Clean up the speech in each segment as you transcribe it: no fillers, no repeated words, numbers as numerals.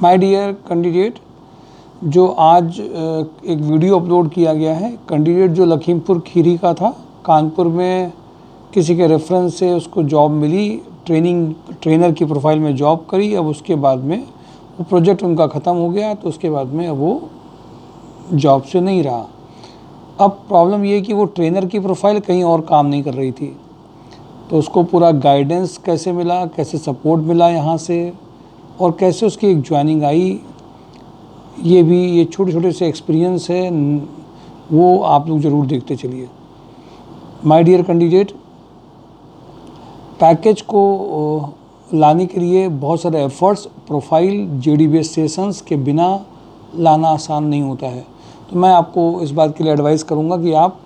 My dear candidate, जो आज एक वीडियो अपलोड किया गया है, कैंडिडेट जो लखीमपुर खीरी का था, कानपुर में किसी के रेफरेंस से उसको जॉब मिली, ट्रेनर की प्रोफाइल में जॉब करी। अब उसके बाद में वो प्रोजेक्ट उनका ख़त्म हो गया, तो उसके बाद में अब वो जॉब से नहीं रहा। अब प्रॉब्लम ये है कि वो ट्रेनर की प्रोफाइल कहीं और काम नहीं कर रही थी, तो उसको पूरा गाइडेंस कैसे मिला, कैसे सपोर्ट मिला यहाँ से, और कैसे उसकी एक ज्वाइनिंग आई, ये छोटे छोटे से एक्सपीरियंस है, वो आप लोग ज़रूर देखते चलिए। माय डियर कैंडिडेट, पैकेज को लाने के लिए बहुत सारे efforts, profile, JD base sessions के बिना लाना आसान नहीं होता है। तो मैं आपको इस बात के लिए एडवाइस करूँगा कि आप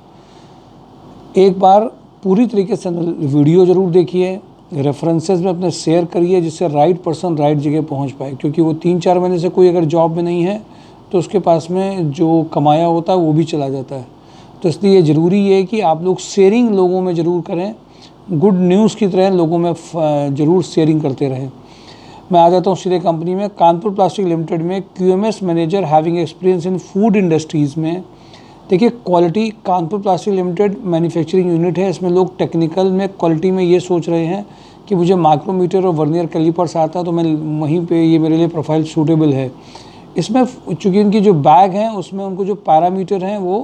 एक बार पूरी तरीके से वीडियो ज़रूर देखिए, रेफरेंसेस में अपने शेयर करिए, जिससे राइट पर्सन राइट जगह पहुंच पाए। क्योंकि वो 3-4 महीने से कोई अगर जॉब में नहीं है तो उसके पास में जो कमाया होता है वो भी चला जाता है। तो इसलिए ज़रूरी है कि आप लोग शेयरिंग लोगों में ज़रूर करें, गुड न्यूज़ की तरह लोगों में ज़रूर शेयरिंग करते रहें। मैं आ जाता हूँ सीधे कंपनी में। कानपुर प्लास्टिक लिमिटेड में QMS manager having experience in food industries में। देखिए, quality, Kanpur plastic limited manufacturing unit है। इसमें लोग टेक्निकल में क्वालिटी में ये सोच रहे हैं कि मुझे माइक्रोमीटर और वर्नियर कैलिपर्स आता है, तो मैं वहीं पे ये मेरे लिए प्रोफाइल सूटेबल है। इसमें चूँकि उनकी जो बैग हैं उसमें उनको जो पैरामीटर हैं वो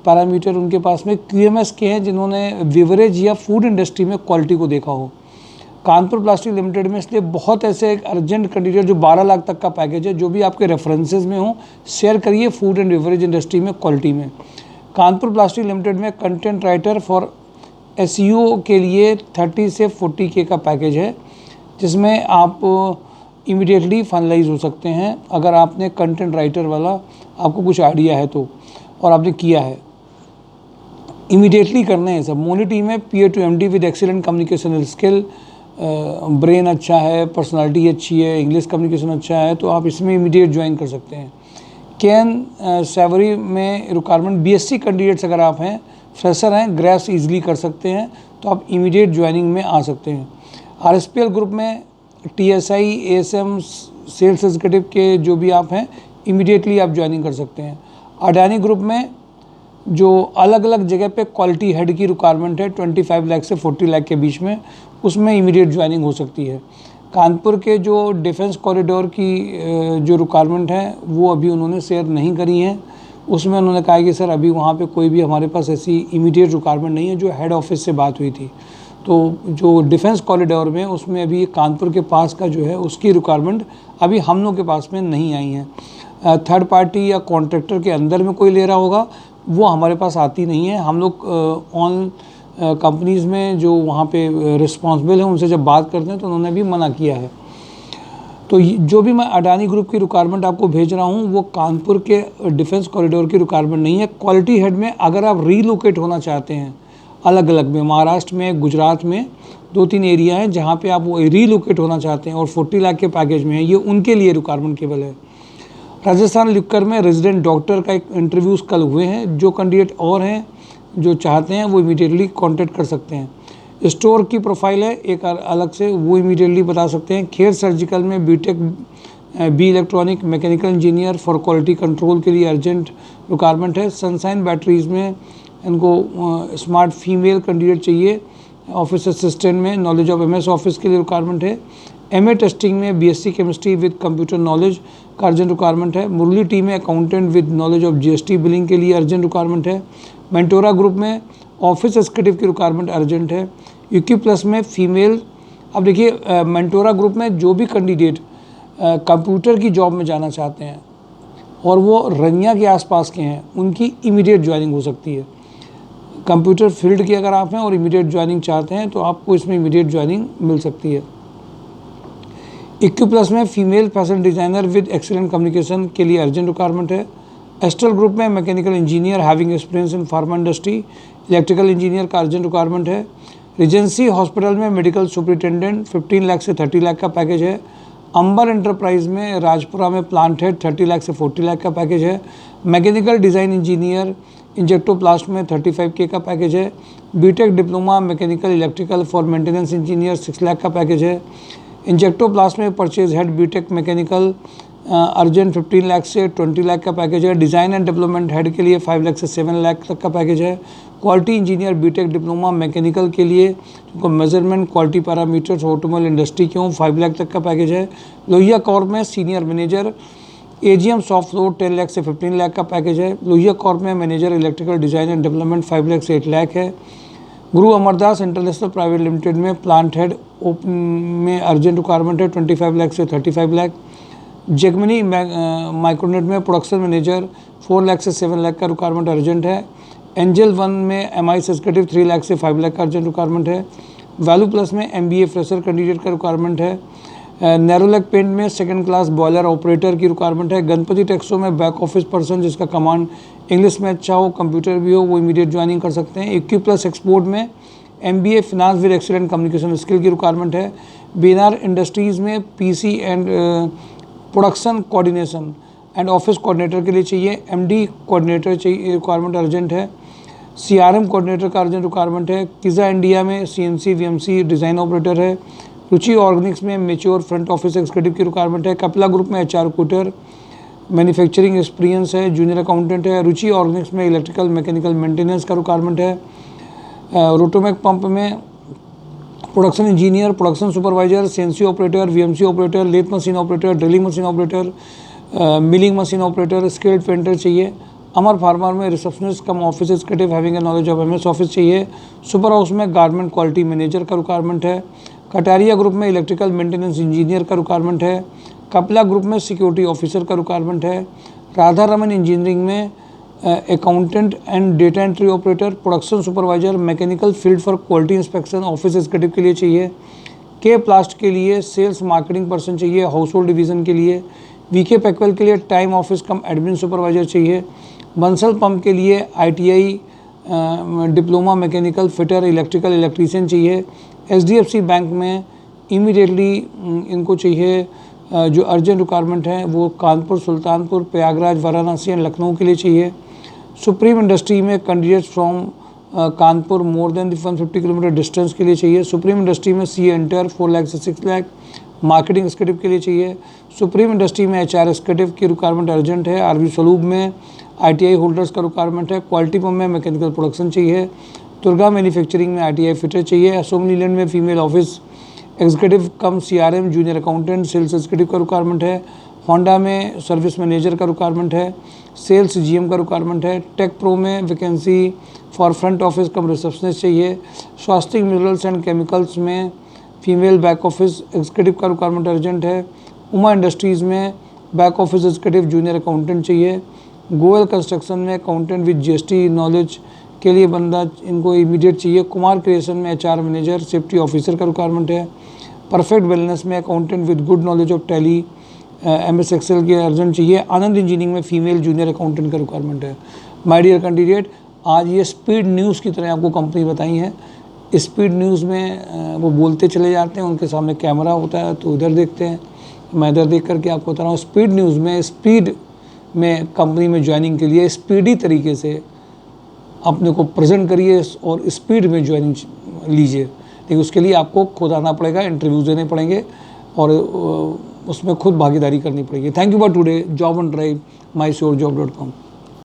पैरामीटर उनके पास में QMS के हैं, जिन्होंने बेवरेज या फूड इंडस्ट्री में क्वालिटी को देखा हो। कानपुर प्लास्टिक लिमिटेड में इसलिए बहुत ऐसे एक अर्जेंट कैंडिडेट जो 12 लाख तक का पैकेज है, जो भी आपके रेफरेंसेस में हो शेयर करिए फूड एंड बेवरेज इंडस्ट्री में क्वालिटी में। कानपुर प्लास्टिक लिमिटेड में कंटेंट राइटर फॉर SEO के लिए 30 से 40K का पैकेज है, जिसमें आप इमीडिएटली फाइनलाइज हो सकते हैं अगर आपने कंटेंट राइटर वाला आपको कुछ आइडिया है तो, और आपने किया है। इमीडिएटली करना है सब। मोनी टीम है PA to MD with excellent communication skill, brain अच्छा है, पर्सनालिटी अच्छी है, इंग्लिश कम्युनिकेशन अच्छा है, तो आप इसमें इमीडिएट ज्वाइन कर सकते हैं। कैन सैवरी में रिक्वायरमेंट BSc कैंडिडेट्स अगर आप हैं, फ्रेशर हैं, ग्रेस ईजिली कर सकते हैं, तो आप इमीडिएट ज्वाइनिंग में आ सकते हैं। RSPL ग्रुप में TSI ASM सेल्स एग्जीक्यूटिव के जो भी आप हैं, इमीडिएटली आप ज्वाइनिंग कर सकते हैं। अडानी ग्रुप में जो अलग अलग जगह पे क्वालिटी हेड की रिक्वायरमेंट है 25 लाख से 40 लाख के बीच में, उसमें इमीडिएट ज्वाइनिंग हो सकती है। कानपुर के जो डिफेंस कॉरिडोर की जो रिक्वायरमेंट है वो अभी उन्होंने शेयर नहीं करी है। उसमें उन्होंने कहा कि सर अभी वहाँ पे कोई भी हमारे पास ऐसी इमीडिएट रिक्वायरमेंट नहीं है। जो हेड ऑफिस से बात हुई थी, तो जो डिफेंस कॉरिडोर में उसमें अभी कानपुर के पास का जो है उसकी रिक्वायरमेंट अभी हम लोग के पास में नहीं आई है। थर्ड पार्टी या कॉन्ट्रैक्टर के अंदर में कोई ले रहा होगा, वो हमारे पास आती नहीं है। हम लोग ऑन कंपनीज़ में जो वहाँ पे रिस्पॉन्सिबल हैं उनसे जब बात करते हैं तो उन्होंने भी मना किया है। तो जो भी मैं अडानी ग्रुप की रिक्वायरमेंट आपको भेज रहा हूँ वो कानपुर के डिफेंस कॉरिडोर की रिक्वायरमेंट नहीं है। क्वालिटी हेड में अगर आप रीलोकेट होना चाहते हैं, अलग अलग में, महाराष्ट्र में, गुजरात में 2-3 एरिया हैं जहाँ पे आप वो रीलोकेट होना चाहते हैं और 40 लाख के पैकेज में है, ये उनके लिए रिक्वायरमेंट केवल है। राजस्थान लिक्कर में रेजिडेंट डॉक्टर का एक इंटरव्यूज़ कल हुए हैं। जो कैंडिडेट और हैं जो चाहते हैं वो इमीडिएटली कांटेक्ट कर सकते हैं। स्टोर की प्रोफाइल है एक अलग से, वो इमीडिएटली बता सकते हैं। खेर सर्जिकल में BTech B electronic mechanical engineer for quality control के लिए अर्जेंट रिक्वायरमेंट है। सनसाइन बैटरीज़ में इनको स्मार्ट फीमेल कैंडिडेट चाहिए। ऑफिस असिस्टेंट में नॉलेज ऑफ MS ऑफिस के लिए रिक्वायरमेंट है। MA टेस्टिंग में BSc chemistry with computer knowledge का अर्जेंट रिक्वायरमेंट है। मुरली टीम में accountant with knowledge of GST billing के लिए अर्जेंट रिक्वायरमेंट है। मेंटोरा ग्रुप में ऑफिस एग्जीक्यूटिव की रिक्वायरमेंट अर्जेंट है। UQ प्लस में फीमेल। अब देखिए, मेंटोरा ग्रुप में जो भी कैंडिडेट कंप्यूटर की जॉब में जाना चाहते हैं और वो रनिया के आसपास के हैं, उनकी इमीडिएट ज्वाइनिंग हो सकती है। कंप्यूटर फील्ड के अगर आप हैं और इमीडिएट ज्वाइनिंग चाहते हैं तो आपको इसमें इमीडिएट ज्वाइनिंग मिल सकती है। IQ प्लस में female fashion designer with excellent communication के लिए अर्जेंट रिक्वायरमेंट है। एस्ट्रल ग्रुप में mechanical engineer having experience in pharma industry, electrical engineer का अर्जेंट रिक्वायरमेंट है। रिजेंसी हॉस्पिटल में मेडिकल सुपरिटेंडेंट 15 लाख से 30 लाख का पैकेज है। अंबर एंटरप्राइज में राजपुरा में प्लांट हेड 30 लाख से 40 लाख का पैकेज है। मैकेनिकल डिज़ाइन इंजीनियर इंजेक्टोप्लास्ट में 35K का पैकेज है। BTech diploma mechanical electrical for maintenance engineer 6 lakh का पैकेज है। इंजेक्टोप्लास्ट में purchase head BTech mechanical urgent 15 lakh से 20 लाख का पैकेज है। डिज़ाइन एंड डेवलपमेंट हेड के लिए 5 लाख से 7 लाख तक का पैकेज है। Quality engineer BTech diploma mechanical के लिए उनको measurement quality parameters automobile industry के हों 5 लाख तक का पैकेज है। लोहिया कॉर्प में senior manager AGM soft floor 10 lakh से 15 लाख का पैकेज है। लोहिया कॉर्प में manager electrical design and development 5 lakh से 8 लाख है। Guru Amardas international private limited में प्लांट हेड ओपन में अर्जेंट रिक्वायरमेंट है 25 लाख से 35 लाख। जेगमनी माइक्रोनेट में प्रोडक्शन मैनेजर 4 लाख से 7 लाख का रिक्वायरमेंट अर्जेंट है। एंजल वन में एमआई एग्जीक्यूटिव 3 लाख से 5 लाख का अर्जेंट रिक्वायरमेंट है। वैल्यू प्लस में एमबीए फ्रेशर कैंडिडेट का रिक्वायरमेंट है। नैरोलैक पेंट में सेकंड क्लास बॉयलर ऑपरेटर की रिक्वायरमेंट है। गणपति टेक्सो में बैक ऑफिस पर्सन जिसका कमांड इंग्लिश में अच्छा हो, कंप्यूटर भी हो, वो इमीडिएट ज्वाइनिंग कर सकते हैं। इक्यू प्लस एक्सपोर्ट में MBA finance with excellent communication skill की रिक्वायरमेंट है। बीएनआर इंडस्ट्रीज़ में PC and production coordination and office coordinator के लिए चाहिए। एमडी कोऑर्डिनेटर चाहिए, रिक्वायरमेंट अर्जेंट है। सीआरएम कोऑर्डिनेटर का अर्जेंट रिक्वायरमेंट है। किज़ा इंडिया में सीएनसी वीएमसी डिज़ाइन ऑपरेटर है। रुचि ऑर्गेनिक्स में मेच्योर फ्रंट ऑफिस एग्जीक्यूटिव की रिक्वायरमेंट है। कपला ग्रुप में एचआर रिक्रूटर मैन्युफैक्चरिंग एक्सपीरियंस है, जूनियर अकाउंटेंट है। रुचि ऑर्गेनिक्स में इलेक्ट्रिकल मैकेनिकल मेंटेनेंस का रिक्वायरमेंट है। रोटोमैक पंप में production engineer, production supervisor, CNC operator, VMC operator, lathe machine operator, drilling machine operator, milling machine operator, skilled painter चाहिए। Amar farmer में receptionist cum office executive having a knowledge of MS office चाहिए। Super house में garment quality manager का requirement है। Kataria group में electrical maintenance engineer का requirement है। Kapla group में सिक्योरिटी ऑफिसर का रिक्वायरमेंट है। राधा रमन इंजीनियरिंग में accountant and data entry operator, production supervisor, mechanical field for quality inspection office executive के लिए चाहिए। के प्लास्ट के लिए सेल्स मार्केटिंग पर्सन चाहिए। हाउस होल्ड डिवीज़न के लिए वीके पैकवेल के लिए टाइम ऑफिस कम एडमिन सुपरवाइजर चाहिए। बंसल पंप के लिए ITI diploma mechanical fitter electrical electrician चाहिए। एचडीएफसी बैंक में इमीडिएटली इनको चाहिए। जो अर्जेंट रिक्वायरमेंट है वो कानपुर, सुल्तानपुर, प्रयागराज, वाराणसी एंड लखनऊ के लिए चाहिए। सुप्रीम इंडस्ट्री में candidates from Kanpur more than 150 kilometre distance के लिए चाहिए। सुप्रीम इंडस्ट्री में सी एंटर 4 लाख से 6 लाख मार्केटिंग एग्जीक्यूटिव के लिए चाहिए। सुप्रीम इंडस्ट्री में एचआर एग्जीक्यूटिव की रिक्वायरमेंट अर्जेंट है। आरवी सलूब में आईटीआई होल्डर्स का रिक्वायरमेंट है। क्वालिटी पंप में मैकेनिकल प्रोडक्शन चाहिए। दुर्गा मैन्युफैक्चरिंग में आईटीआई फिटर चाहिए। अशोक लीलैंड में female office executive cum CRM junior accountant sales executive का रिक्वायरमेंट है। होंडा में सर्विस मैनेजर का रिक्वायरमेंट है। सेल्स जीएम का रिक्वायरमेंट है। टेक प्रो में vacancy for front office cum receptionist चाहिए। स्वास्तिक मिनरल्स एंड केमिकल्स में फीमेल बैक ऑफिस एग्जीक्यूटिव का रिक्वायरमेंट अर्जेंट है। उमा इंडस्ट्रीज़ में back office executive junior accountant चाहिए। गोयल कंस्ट्रक्शन में अकाउंटेंट विद जीएसटी नॉलेज के लिए बंदा इनको इमीडिएट चाहिए। कुमार क्रिएशन में एचआर मैनेजर सेफ्टी ऑफिसर का रिक्वायरमेंट है। परफेक्ट वेलनेस में accountant with good knowledge of Tally MS Excel के अर्जेंट चाहिए। आनंद इंजीनियरिंग में फीमेल जूनियर अकाउंटेंट का रिक्वायरमेंट है। माय डियर कैंडिडेट, आज ये स्पीड न्यूज़ की तरह आपको कंपनी बताई है। स्पीड न्यूज़ में वो बोलते चले जाते हैं, उनके सामने कैमरा होता है तो इधर देखते हैं, मैं इधर देख करके आपको बता रहा हूँ। स्पीड न्यूज़ में स्पीड में कंपनी में ज्वाइनिंग के लिए स्पीडी तरीके से अपने को प्रेजेंट करिए और स्पीड में ज्वाइनिंग लीजिए। लेकिन उसके लिए आपको खुद आना पड़ेगा, इंटरव्यूज़ देने पड़ेंगे और उसमें खुद भागीदारी करनी पड़ेगी। Thank you for today. Job on drive, mysurjob.com।